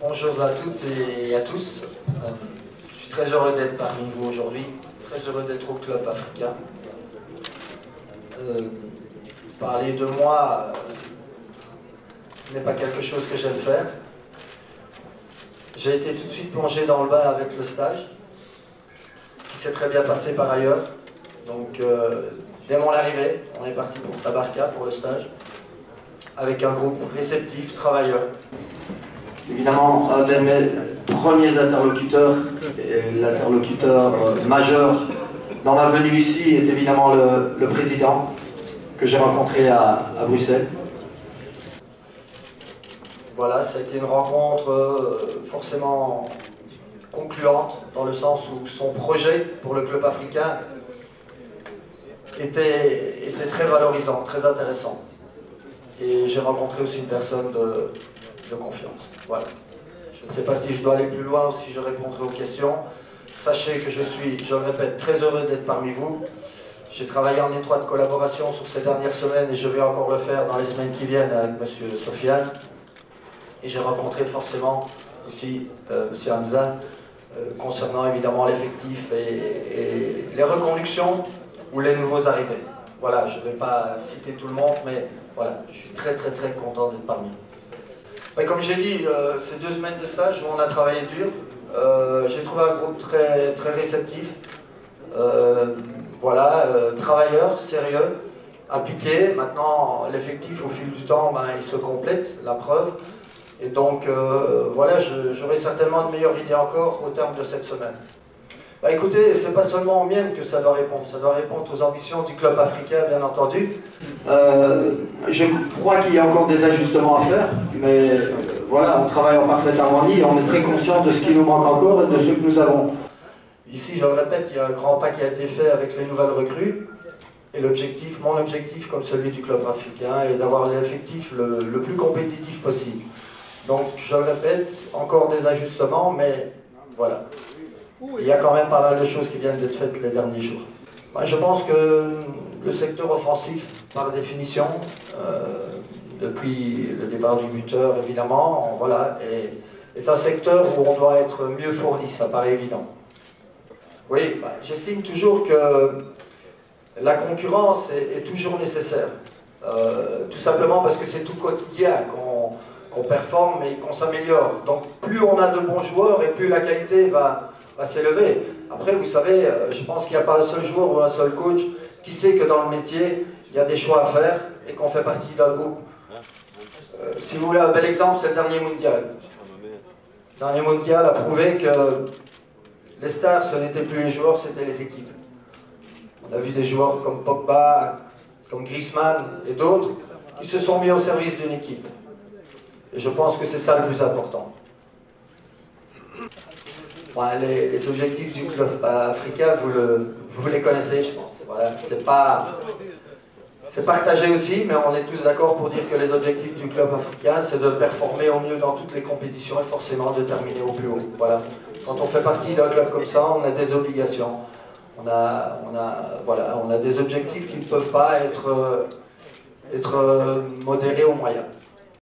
Bonjour à toutes et à tous. Je suis très heureux d'être parmi vous aujourd'hui, très heureux d'être au Club Africa. Parler de moi n'est pas quelque chose que j'aime faire. J'ai été tout de suite plongé dans le bain avec le stage, qui s'est très bien passé par ailleurs. Donc, dès mon arrivée, on est parti pour Tabarka, pour le stage, avec un groupe réceptif, travailleur. Évidemment, un de mes premiers interlocuteurs, et l'interlocuteur majeur dans ma venue ici, est évidemment le président, que j'ai rencontré à Bruxelles. Voilà, ça a été une rencontre forcément concluante, dans le sens où son projet pour le club africain était très valorisant, très intéressant. Et j'ai rencontré aussi une personne de confiance. Voilà. Je ne sais pas si je dois aller plus loin ou si je répondrai aux questions. Sachez que je suis, je le répète, très heureux d'être parmi vous. J'ai travaillé en étroite collaboration sur ces dernières semaines et je vais encore le faire dans les semaines qui viennent avec M. Sofiane. Et j'ai rencontré forcément aussi M. Hamza concernant évidemment l'effectif et les reconductions ou les nouveaux arrivés. Voilà, je ne vais pas citer tout le monde, mais voilà, je suis très content d'être parmi vous. Mais comme j'ai dit, ces 2 semaines de stage où on a travaillé dur, j'ai trouvé un groupe très réceptif, voilà, travailleur, sérieux, appliqué. Maintenant, l'effectif au fil du temps, ben, il se complète, la preuve. Et donc, voilà, j'aurai certainement de meilleures idées encore au terme de cette semaine. Bah, écoutez, c'est pas seulement aux miennes que ça doit répondre aux ambitions du club africain, bien entendu. Je crois qu'il y a encore des ajustements à faire, mais voilà, on travaille en parfaite harmonie et on est très conscient de ce qui nous manque encore et de ce que nous avons. Ici, je le répète, il y a un grand pas qui a été fait avec les nouvelles recrues. Et l'objectif, mon objectif, comme celui du club africain, est d'avoir l'effectif le plus compétitif possible. Donc, je le répète, encore des ajustements, mais voilà. Il y a quand même pas mal de choses qui viennent d'être faites les derniers jours. Moi, je pense que le secteur offensif, par définition, depuis le départ du buteur, évidemment, voilà, est un secteur où on doit être mieux fourni, ça paraît évident. Oui, bah, j'estime toujours que la concurrence est toujours nécessaire. Tout simplement parce que c'est tout quotidien qu'on performe et qu'on s'améliore. Donc plus on a de bons joueurs et plus la qualité va s'élever. Après, vous savez, je pense qu'il n'y a pas un seul joueur ou un seul coach qui sait que dans le métier, il y a des choix à faire et qu'on fait partie d'un groupe. Si vous voulez un bel exemple, c'est le dernier mondial. Le dernier mondial a prouvé que les stars, ce n'étaient plus les joueurs, c'était les équipes. On a vu des joueurs comme Pogba, comme Griezmann et d'autres qui se sont mis au service d'une équipe. Et je pense que c'est ça le plus important. Voilà, les objectifs du club africain, vous les connaissez, je pense. Voilà, c'est partagé aussi, mais on est tous d'accord pour dire que les objectifs du club africain, c'est de performer au mieux dans toutes les compétitions et forcément de terminer au plus haut. Voilà. Quand on fait partie d'un club comme ça, on a des obligations. On a des objectifs qui ne peuvent pas être modérés ou moyens.